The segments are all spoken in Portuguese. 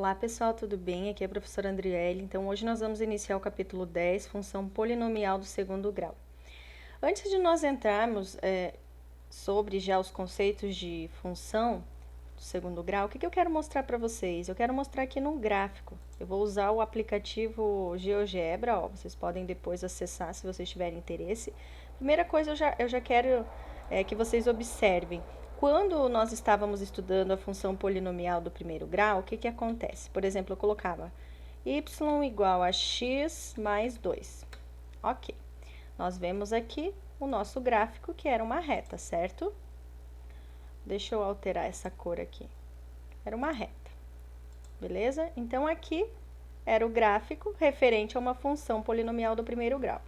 Olá pessoal, tudo bem? Aqui é a professora Andriele. Então hoje nós vamos iniciar o capítulo 10, função polinomial do segundo grau. Antes de nós entrarmos sobre já os conceitos de função do segundo grau, o que eu quero mostrar para vocês? Eu quero mostrar aqui num gráfico. Eu vou usar o aplicativo GeoGebra, vocês podem depois acessar se vocês tiverem interesse. Primeira coisa, eu já quero que vocês observem. Quando nós estávamos estudando a função polinomial do primeiro grau, o que acontece? Por exemplo, eu colocava y igual a x mais 2. Ok. Nós vemos aqui o nosso gráfico, que era uma reta, certo? Deixa eu alterar essa cor aqui. Era uma reta. Beleza? Então, aqui era o gráfico referente a uma função polinomial do primeiro grau.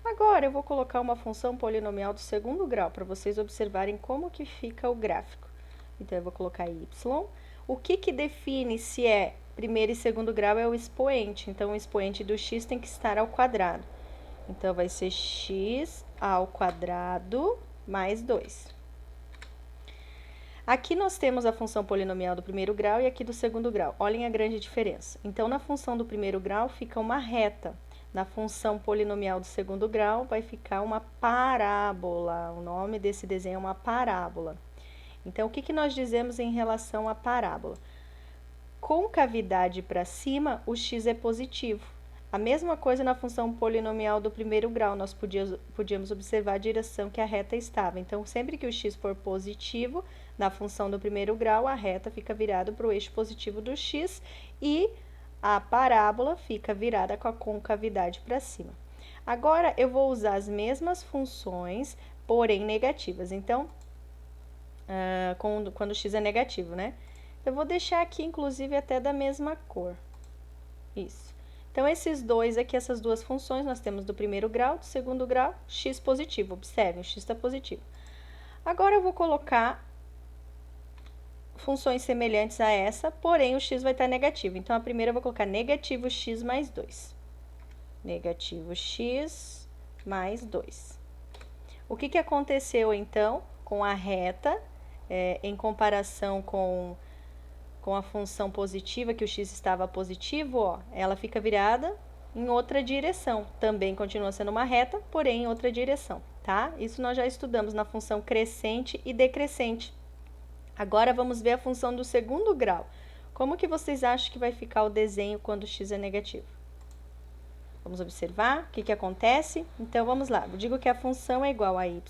Agora, eu vou colocar uma função polinomial do segundo grau, para vocês observarem como que fica o gráfico. Então, eu vou colocar y. O que define se é primeiro e segundo grau é o expoente. Então, o expoente do x tem que estar ao quadrado. Então, vai ser x ao quadrado mais 2. Aqui nós temos a função polinomial do primeiro grau e aqui do segundo grau. Olhem a grande diferença. Então, na função do primeiro grau fica uma reta. Na função polinomial do segundo grau vai ficar uma parábola. O nome desse desenho é uma parábola. Então, o que nós dizemos em relação à parábola? Concavidade para cima, o x é positivo. A mesma coisa na função polinomial do primeiro grau, nós podíamos observar a direção que a reta estava. Então, sempre que o x for positivo, na função do primeiro grau, a reta fica virada para o eixo positivo do x e a parábola fica virada com a concavidade para cima. Agora, eu vou usar as mesmas funções, porém negativas. Então, quando o x é negativo, né? Eu vou deixar aqui, inclusive, até da mesma cor. Isso. Então, esses dois aqui, essas duas funções, nós temos do primeiro grau, do segundo grau, x positivo. Observem, o x está positivo. Agora, eu vou colocar funções semelhantes a essa, porém o x vai estar negativo. Então, a primeira eu vou colocar negativo x mais 2. Negativo x mais 2. O que aconteceu, então, com a reta, em comparação com a função positiva, que o x estava positivo, ela fica virada em outra direção. Também continua sendo uma reta, porém em outra direção, tá? Isso nós já estudamos na função crescente e decrescente. Agora, vamos ver a função do segundo grau. Como que vocês acham que vai ficar o desenho quando x é negativo? Vamos observar o que acontece. Então, vamos lá. Eu digo que a função é igual a y.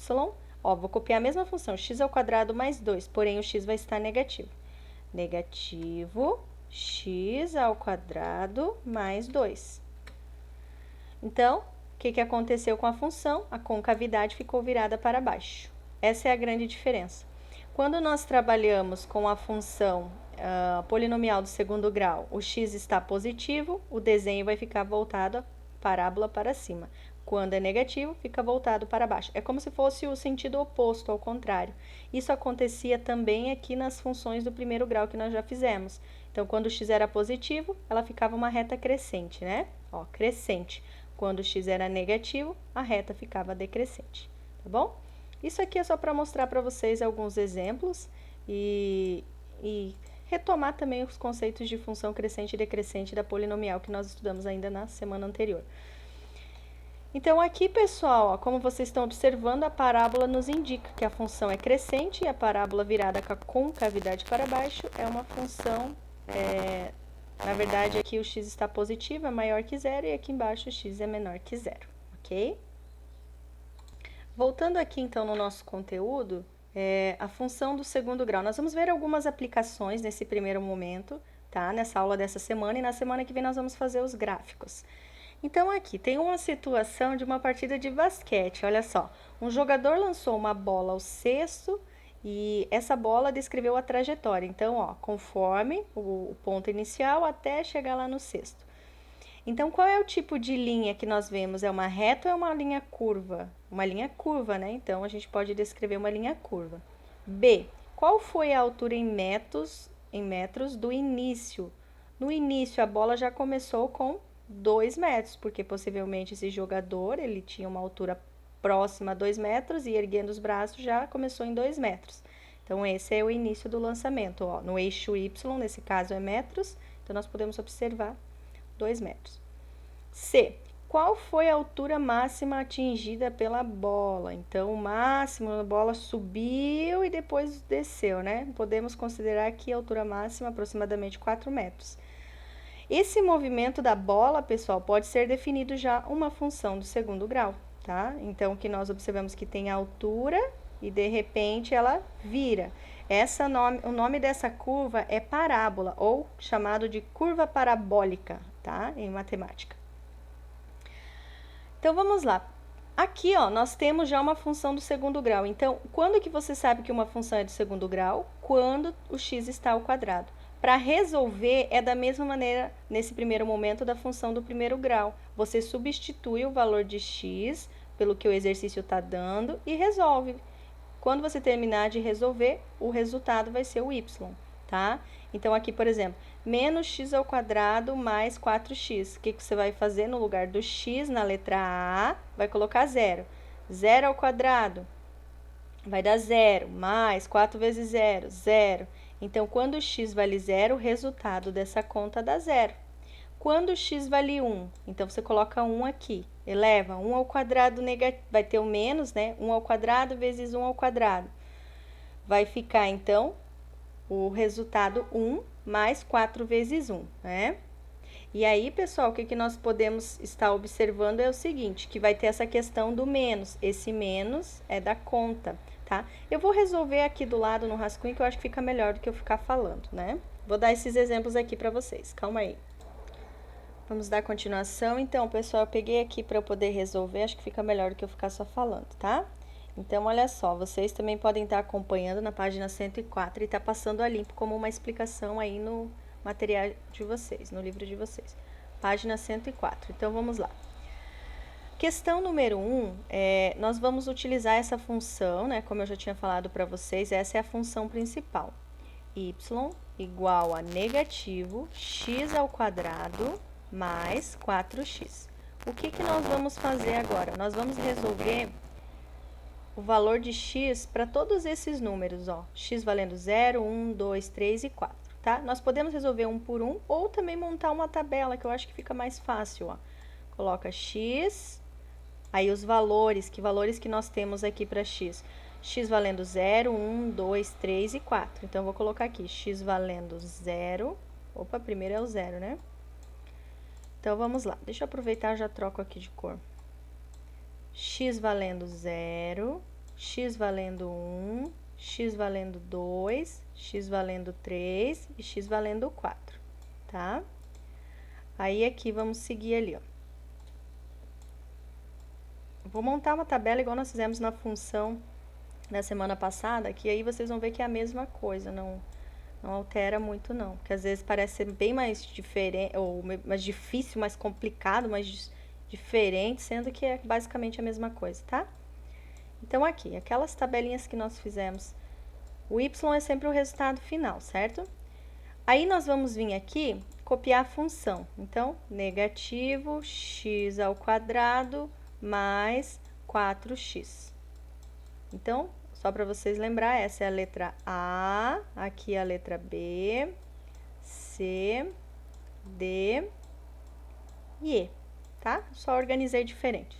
Vou copiar a mesma função, x ao quadrado mais 2, porém o x vai estar negativo. Negativo x ao quadrado mais 2. Então, o que aconteceu com a função? A concavidade ficou virada para baixo. Essa é a grande diferença. Quando nós trabalhamos com a função polinomial do segundo grau, o x está positivo, o desenho vai ficar voltado a parábola para cima. Quando é negativo, fica voltado para baixo. É como se fosse o sentido oposto, ao contrário. Isso acontecia também aqui nas funções do primeiro grau que nós já fizemos. Então, quando o x era positivo, ela ficava uma reta crescente, né? Crescente. Quando o x era negativo, a reta ficava decrescente, tá bom? Isso aqui é só para mostrar para vocês alguns exemplos e retomar também os conceitos de função crescente e decrescente da polinomial que nós estudamos ainda na semana anterior. Então, aqui, pessoal, como vocês estão observando, a parábola nos indica que a função é crescente e a parábola virada com a concavidade para baixo é uma função, na verdade, aqui o x está positivo, é maior que zero, e aqui embaixo o x é menor que zero, ok? Voltando aqui, então, no nosso conteúdo, a função do segundo grau. Nós vamos ver algumas aplicações nesse primeiro momento, tá? Nessa aula dessa semana, e na semana que vem nós vamos fazer os gráficos. Então, aqui tem uma situação de uma partida de basquete, olha só. Um jogador lançou uma bola ao cesto e essa bola descreveu a trajetória. Então, conforme o ponto inicial até chegar lá no cesto. Então, qual é o tipo de linha que nós vemos? É uma reta ou é uma linha curva? Uma linha curva, né? Então, a gente pode descrever uma linha curva. B. Qual foi a altura em metros do início? No início, a bola já começou com 2 metros, porque possivelmente esse jogador, ele tinha uma altura próxima a 2 metros e erguendo os braços já começou em 2 metros. Então, esse é o início do lançamento, No eixo Y, nesse caso é metros, Então, nós podemos observar 2 metros. C. Qual foi a altura máxima atingida pela bola? Então, o máximo, a bola subiu e depois desceu, né? Podemos considerar aqui a altura máxima aproximadamente 4 metros. Esse movimento da bola, pessoal, pode ser definido já uma função do segundo grau, tá? Então, que nós observamos que tem a altura e, de repente, ela vira. O nome dessa curva é parábola, ou chamado de curva parabólica, tá? Em matemática. Então, vamos lá. Aqui, ó, nós temos já uma função do segundo grau. Então, quando que você sabe que uma função é do segundo grau? Quando o x está ao quadrado. Para resolver, é da mesma maneira, nesse primeiro momento, da função do primeiro grau. Você substitui o valor de x pelo que o exercício está dando e resolve. Quando você terminar de resolver, o resultado vai ser o y, tá? Então, aqui, por exemplo, menos x ao quadrado mais 4x. O que você vai fazer no lugar do x, na letra A, vai colocar 0. 0 ao quadrado vai dar 0, mais 4 vezes 0, 0. Então, quando o x vale 0, o resultado dessa conta dá 0. Quando o x vale 1, então você coloca 1 aqui. Eleva 1 ao quadrado negativo, vai ter o menos, né? 1 ao quadrado vezes 1 ao quadrado. Vai ficar, então, o resultado 1 mais 4 vezes 1, né? E aí, pessoal, o que nós podemos estar observando é o seguinte, que vai ter essa questão do menos. Esse menos é da conta, tá? Eu vou resolver aqui do lado no rascunho, que eu acho que fica melhor do que eu ficar falando, né? Vou dar esses exemplos aqui para vocês, calma aí. Vamos dar continuação. Então, pessoal, eu peguei aqui para eu poder resolver, acho que fica melhor do que eu ficar só falando, tá? Então, olha só, vocês também podem estar acompanhando na página 104 e tá passando a limpo como uma explicação aí no material de vocês, no livro de vocês. Página 104. Então, vamos lá. Questão número 1, nós vamos utilizar essa função, né? Como eu já tinha falado para vocês, essa é a função principal. Y igual a negativo x ao quadrado mais 4x. O que nós vamos fazer agora? Nós vamos resolver o valor de x para todos esses números, ó. X valendo 0, 1, 2, 3 e 4, tá? Nós podemos resolver um por um ou também montar uma tabela, que eu acho que fica mais fácil, ó. Coloca x, aí os valores, que valores que nós temos aqui para x? X valendo 0, 1, 2, 3 e 4. Então, eu vou colocar aqui x valendo 0. Opa, primeiro é o 0, né? Então, vamos lá. Deixa eu aproveitar e já troco aqui de cor. X valendo 0, x valendo 1, x valendo 2, x valendo 3 e x valendo 4, tá? Aí, aqui, vamos seguir ali, ó. Vou montar uma tabela igual nós fizemos na função da semana passada, que aí vocês vão ver que é a mesma coisa, não altera muito não, porque às vezes parece ser bem mais diferente, ou mais difícil, mais complicado, mais diferente, sendo que é basicamente a mesma coisa, tá? Então, aqui, aquelas tabelinhas que nós fizemos, o y é sempre o resultado final, certo? Aí, nós vamos vir aqui, copiar a função. Então, negativo x ao quadrado mais 4x. Então, só para vocês lembrar, essa é a letra A, aqui a letra B, C, D e E, tá? Só organizei diferente.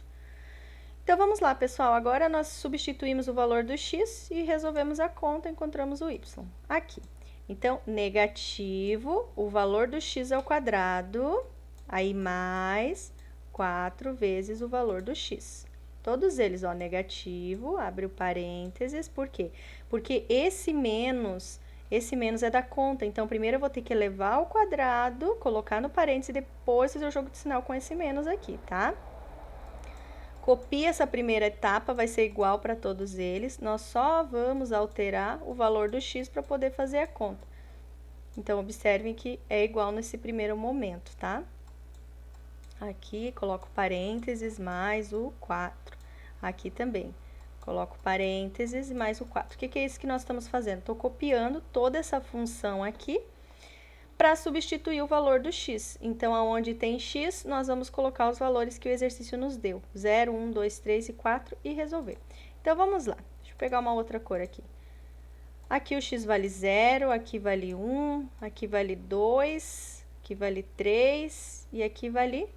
Então, vamos lá, pessoal. Agora, nós substituímos o valor do x e resolvemos a conta, encontramos o y. Aqui. Então, negativo, o valor do x ao quadrado, aí mais 4 vezes o valor do x. Todos eles, ó, negativo, abre o parênteses, por quê? Porque esse menos é da conta, então primeiro eu vou ter que elevar ao quadrado, colocar no parênteses e depois fazer o jogo de sinal com esse menos aqui, tá? Copia essa primeira etapa, vai ser igual para todos eles, nós só vamos alterar o valor do x para poder fazer a conta. Então, observem que é igual nesse primeiro momento, tá? Aqui, coloco parênteses mais o 4. Aqui também, coloco parênteses e mais o 4. O que é isso que nós estamos fazendo? Estou copiando toda essa função aqui para substituir o valor do x. Então, aonde tem x, nós vamos colocar os valores que o exercício nos deu. 0, 1, 2, 3 e 4 e resolver. Então, vamos lá. Deixa eu pegar uma outra cor aqui. Aqui o x vale 0, aqui vale 1, aqui vale 2... Aqui aqui vale 3 e aqui vale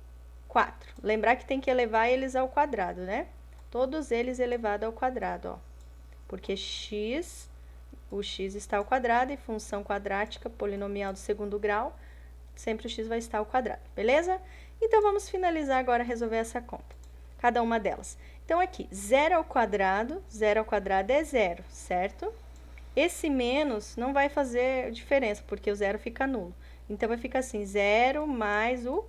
4. Lembrar que tem que elevar eles ao quadrado, né? Todos eles elevados ao quadrado, ó. Porque o x está ao quadrado e função quadrática, polinomial do segundo grau, sempre o x vai estar ao quadrado, beleza? Então, vamos finalizar agora resolver essa conta, cada uma delas. Então, aqui, 0 ao quadrado é 0, certo? Esse menos não vai fazer diferença, porque o zero fica nulo. Então, vai ficar assim, 0 mais o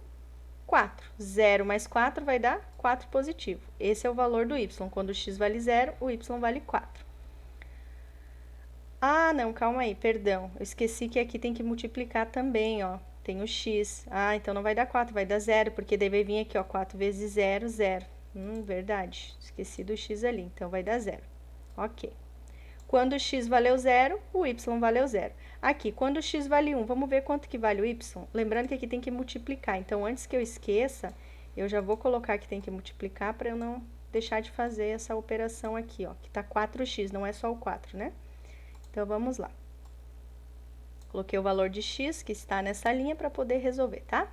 4. 0 mais 4 vai dar 4 positivo. Esse é o valor do y. Quando o x vale 0, o y vale 4. Ah, não, calma aí, perdão. Eu esqueci que aqui tem que multiplicar também, ó. Tem o x. Ah, então não vai dar 4, vai dar 0, porque daí vai vir aqui, ó, 4 vezes 0, 0. Verdade. Esqueci do x ali, então vai dar 0. Ok. Quando o x valeu 0, o y valeu 0. Aqui, quando o x vale 1, vamos ver quanto que vale o y? Lembrando que aqui tem que multiplicar. Então, antes que eu esqueça, eu já vou colocar que tem que multiplicar para eu não deixar de fazer essa operação aqui, ó. Que tá 4x, não é só o 4, né? Então, vamos lá. Coloquei o valor de x, que está nessa linha, para poder resolver, tá?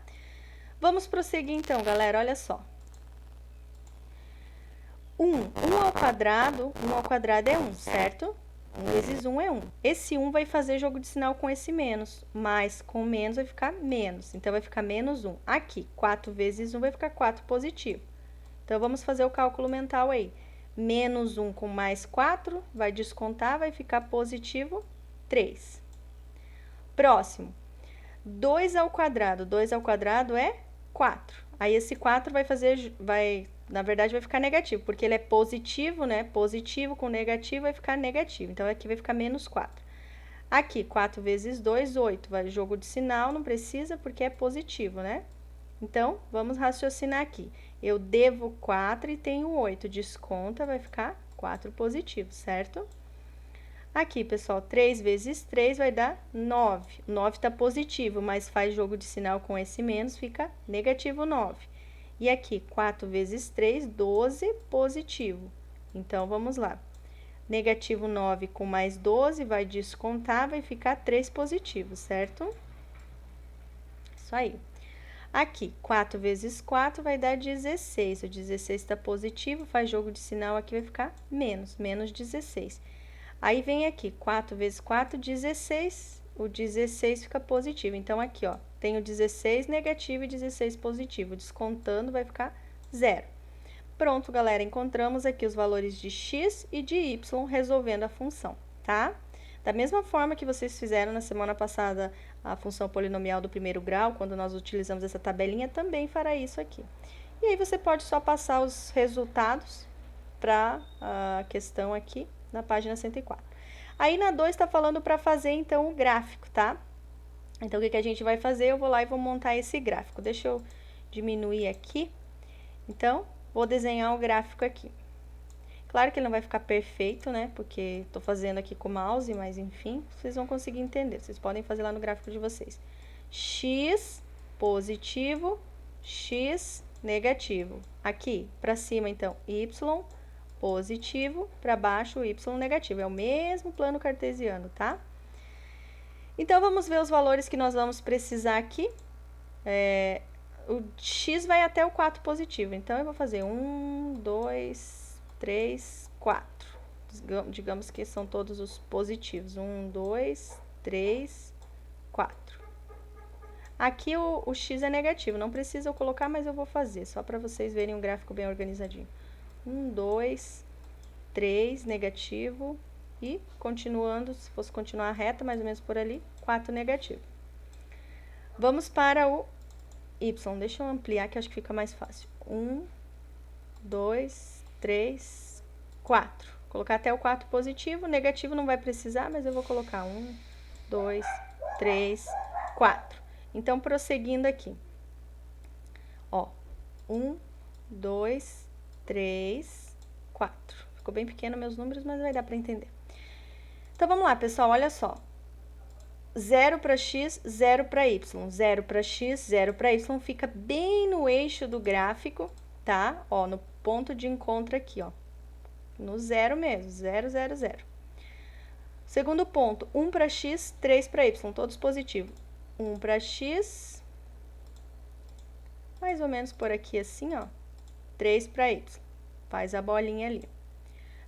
Vamos prosseguir, então, galera. Olha só. 1 ao quadrado é 1, certo? 1 vezes 1 é 1. Esse 1 vai fazer jogo de sinal com esse menos, mas com menos vai ficar menos. Então, vai ficar menos 1. Aqui, 4 vezes 1 vai ficar 4 positivo. Então, vamos fazer o cálculo mental aí. Menos 1 com mais 4, vai descontar, vai ficar positivo 3. Próximo, 2 ao quadrado. 2 ao quadrado é 4. Aí, esse 4 na verdade, vai ficar negativo, porque ele é positivo, né? Positivo com negativo vai ficar negativo. Então, aqui vai ficar menos 4. Aqui, 4 vezes 2, 8. Vai jogo de sinal, não precisa, porque é positivo, né? Então, vamos raciocinar aqui. Eu devo 4 e tenho 8. Desconta, vai ficar 4 positivo, certo? Aqui, pessoal, 3 vezes 3 vai dar 9. 9 está positivo, mas faz jogo de sinal com esse menos, fica negativo 9. E aqui, 4 vezes 3, 12, positivo. Então, vamos lá. Negativo 9 com mais 12, vai descontar, vai ficar 3 positivo, certo? Isso aí. Aqui, 4 vezes 4 vai dar 16. O 16 está positivo, faz jogo de sinal, aqui vai ficar menos 16. Aí, vem aqui, 4 vezes 4, 16. O 16 fica positivo. Então, aqui, ó, tenho 16 negativo e 16 positivo. Descontando, vai ficar 0. Pronto, galera, encontramos aqui os valores de x e de y resolvendo a função, tá? Da mesma forma que vocês fizeram na semana passada a função polinomial do primeiro grau, quando nós utilizamos essa tabelinha, também fará isso aqui. E aí, você pode só passar os resultados para a questão aqui na página 104. Aí, na 2, está falando para fazer, então, o gráfico, tá? Então, o que a gente vai fazer? Eu vou lá e vou montar esse gráfico. Deixa eu diminuir aqui. Então, vou desenhar o gráfico aqui. Claro que ele não vai ficar perfeito, né? Porque estou fazendo aqui com o mouse, mas, enfim, vocês vão conseguir entender. Vocês podem fazer lá no gráfico de vocês. X positivo, X negativo. Aqui, para cima, então, Y positivo, para baixo, y negativo. É o mesmo plano cartesiano, tá? Então, vamos ver os valores que nós vamos precisar aqui. O x vai até o 4 positivo. Então, eu vou fazer 1, 2, 3, 4. Digamos que são todos os positivos. 1, 2, 3, 4. Aqui, o x é negativo. Não precisa eu colocar, mas eu vou fazer. Só para vocês verem um gráfico bem organizadinho. 1, 2, 3, negativo, e continuando, se fosse continuar reta, mais ou menos por ali, 4 negativo. Vamos para o y, deixa eu ampliar que acho que fica mais fácil. 1, 2, 3, 4. Colocar até o 4 positivo, negativo não vai precisar, mas eu vou colocar 1, 2, 3, 4. Então, prosseguindo aqui. Ó, 1, 2, 3, 4. Ficou bem pequeno meus números, mas vai dar para entender. Então, vamos lá, pessoal, olha só. 0 para x, 0 para y. 0 para x, 0 para y. Fica bem no eixo do gráfico, tá? Ó, no ponto de encontro aqui, ó. No 0 mesmo, 0, 0, 0. Segundo ponto, 1 para x, 3 para y. Todos positivos. 1 para x, mais ou menos por aqui assim, ó. 3 para y. Faz a bolinha ali.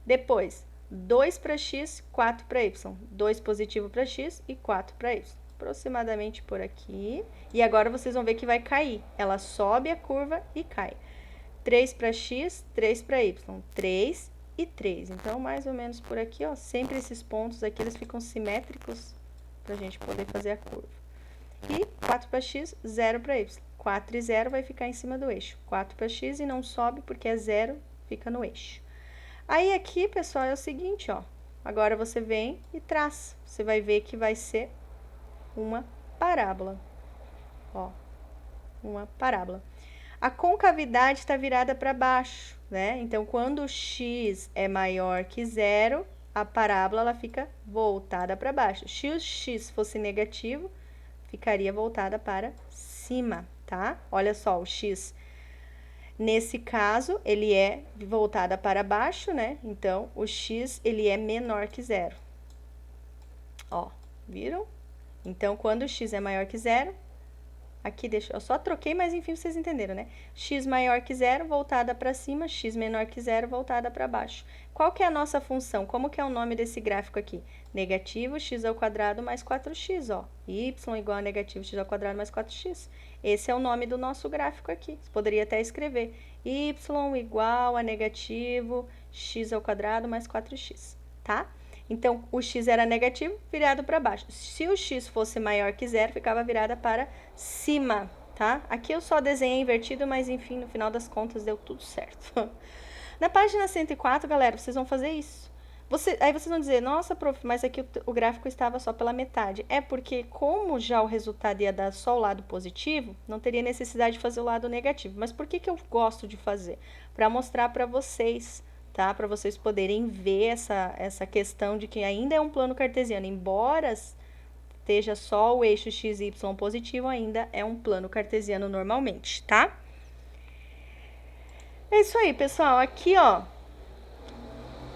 Depois, 2 para x, 4 para y. 2 positivo para x e 4 para y. Aproximadamente por aqui. E agora vocês vão ver que vai cair. Ela sobe a curva e cai. 3 para x, 3 para y. 3 e 3. Então, mais ou menos por aqui, ó. Sempre esses pontos aqui, eles ficam simétricos pra gente poder fazer a curva. E 4 para x, 0 para y. 4 e 0 vai ficar em cima do eixo. 4 para x e não sobe porque é 0, fica no eixo. Aí aqui, pessoal, é o seguinte, ó. Agora você vem e traz. Você vai ver que vai ser uma parábola. Ó, uma parábola. A concavidade está virada para baixo, né? Então, quando o x é maior que 0, a parábola ela fica voltada para baixo. Se o x fosse negativo, ficaria voltada para cima, tá? Olha só, o x, nesse caso, ele é voltada para baixo, né? Então, o x, ele é menor que 0. Ó, viram? Então, quando o x é maior que 0, aqui eu só troquei, mas enfim, vocês entenderam, né? X maior que 0, voltada para cima, x menor que 0, voltada para baixo. Qual que é a nossa função? Como que é o nome desse gráfico aqui? Negativo x ao quadrado mais 4x, ó. Y igual a negativo x ao quadrado mais 4x. Esse é o nome do nosso gráfico aqui. Você poderia até escrever y igual a negativo x ao quadrado mais 4x, tá? Então, o x era negativo, virado para baixo. Se o x fosse maior que 0, ficava virada para cima, tá? Aqui eu só desenhei invertido, mas enfim, no final das contas deu tudo certo. Na página 104, galera, vocês vão fazer isso. Aí vocês vão dizer, nossa, prof, mas aqui o gráfico estava só pela metade. É porque, como já o resultado ia dar só o lado positivo, não teria necessidade de fazer o lado negativo. Mas por que que eu gosto de fazer? Para mostrar para vocês, tá? Para vocês poderem ver essa questão de que ainda é um plano cartesiano. Embora esteja só o eixo x e y positivo, ainda é um plano cartesiano normalmente, tá? É isso aí, pessoal. Aqui, ó,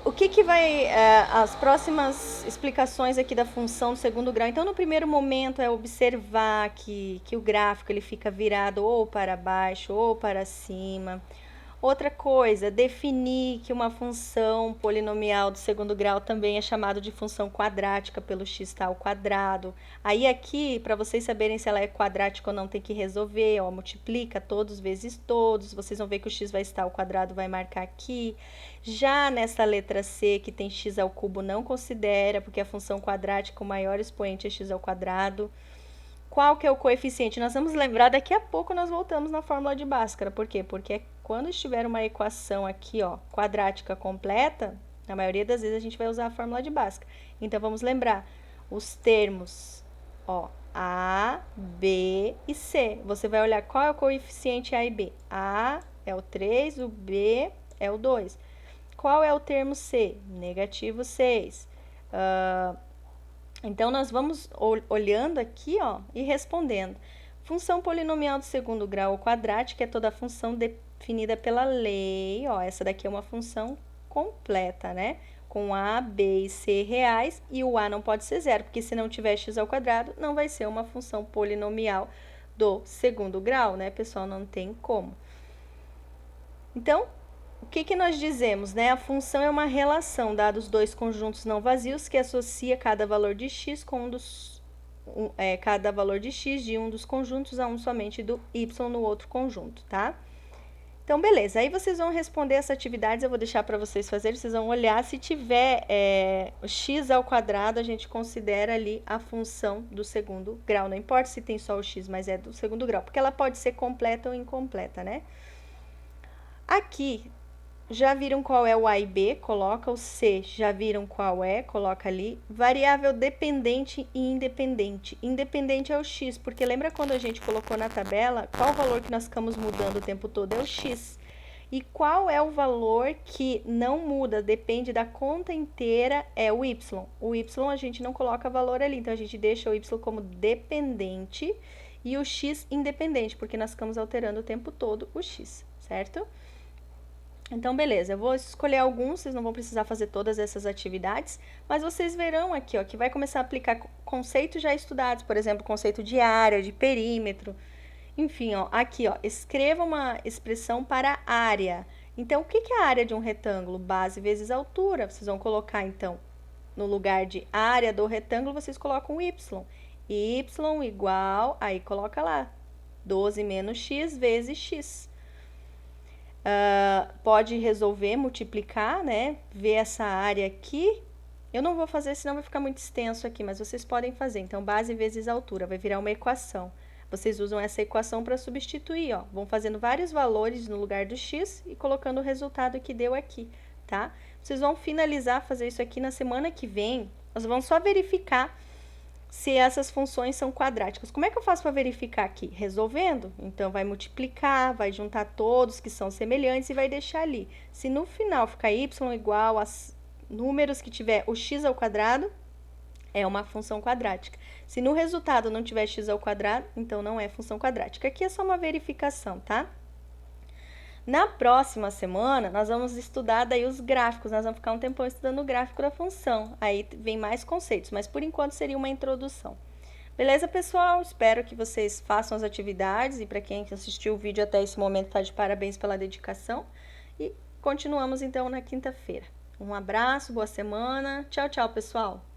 o que vai, as próximas explicações aqui da função do segundo grau. Então, no primeiro momento, é observar que o gráfico ele fica virado ou para baixo ou para cima. Outra coisa, definir que uma função polinomial do segundo grau também é chamada de função quadrática pelo x tá ao quadrado. Aí aqui, para vocês saberem se ela é quadrática ou não, tem que resolver, ó, multiplica todos vezes todos, vocês vão ver que o x vai estar ao quadrado, vai marcar aqui. Já nessa letra C, que tem x ao cubo, não considera, porque a função quadrática, o maior expoente é x ao quadrado. Qual que é o coeficiente? Nós vamos lembrar, daqui a pouco nós voltamos na fórmula de Bhaskara. Por quê? Porque quando estiver uma equação aqui, ó, quadrática completa, na maioria das vezes a gente vai usar a fórmula de Bhaskara. Então, vamos lembrar os termos, ó, A, B e C. Você vai olhar qual é o coeficiente A e B. A é o 3, o B é o 2. Qual é o termo C? Negativo 6. Então, nós vamos olhando aqui, ó, e respondendo. Função polinomial do segundo grau ou quadrática é toda função definida pela lei, ó, essa daqui é uma função completa, né? Com A, B e C reais, e o A não pode ser zero, porque se não tiver x ao quadrado, não vai ser uma função polinomial do segundo grau, né, pessoal? Não tem como. Então, o que nós dizemos, né? A função é uma relação, dados dois conjuntos não vazios, que associa cada valor de x com cada valor de x de um dos conjuntos a um somente do y no outro conjunto, tá? Então, beleza. Aí vocês vão responder essas atividades, eu vou deixar para vocês fazerem, vocês vão olhar. Se tiver o x ao quadrado, a gente considera ali a função do segundo grau. Não importa se tem só o x, mas é do segundo grau, porque ela pode ser completa ou incompleta, né? Aqui, já viram qual é o A e B? Coloca o C. Já viram qual é? Coloca ali. Variável dependente e independente. Independente é o x, porque lembra quando a gente colocou na tabela, qual o valor que nós ficamos mudando o tempo todo? É o x. E qual é o valor que não muda, depende da conta inteira, é o y. O y a gente não coloca valor ali, então a gente deixa o y como dependente e o x independente, porque nós ficamos alterando o tempo todo o x, certo? Então, beleza, eu vou escolher alguns, vocês não vão precisar fazer todas essas atividades, mas vocês verão aqui, ó, que vai começar a aplicar conceitos já estudados, por exemplo, conceito de área, de perímetro. Enfim, ó, aqui, ó, escreva uma expressão para área. Então, o que é a área de um retângulo? Base vezes altura. Vocês vão colocar, então, no lugar de área do retângulo, vocês colocam y. Y igual, aí coloca lá, 12 menos x vezes x. Pode resolver, multiplicar, né? Ver essa área aqui. Eu não vou fazer, senão vai ficar muito extenso aqui, mas vocês podem fazer. Então, base vezes altura, vai virar uma equação. Vocês usam essa equação para substituir, ó. Vão fazendo vários valores no lugar do x e colocando o resultado que deu aqui, tá? Vocês vão finalizar, fazer isso aqui na semana que vem. Nós vamos só verificar se essas funções são quadráticas. Como é que eu faço para verificar aqui? Resolvendo. Então, vai multiplicar, vai juntar todos que são semelhantes e vai deixar ali. Se no final ficar y igual a números que tiver o x ao quadrado, é uma função quadrática. Se no resultado não tiver x ao quadrado, então não é função quadrática. Aqui é só uma verificação, tá? Na próxima semana, nós vamos estudar daí os gráficos. Nós vamos ficar um tempão estudando o gráfico da função. Aí vem mais conceitos, mas por enquanto seria uma introdução. Beleza, pessoal? Espero que vocês façam as atividades. E para quem assistiu o vídeo até esse momento, tá de parabéns pela dedicação. E continuamos então na quinta-feira. Um abraço, boa semana. Tchau, tchau, pessoal!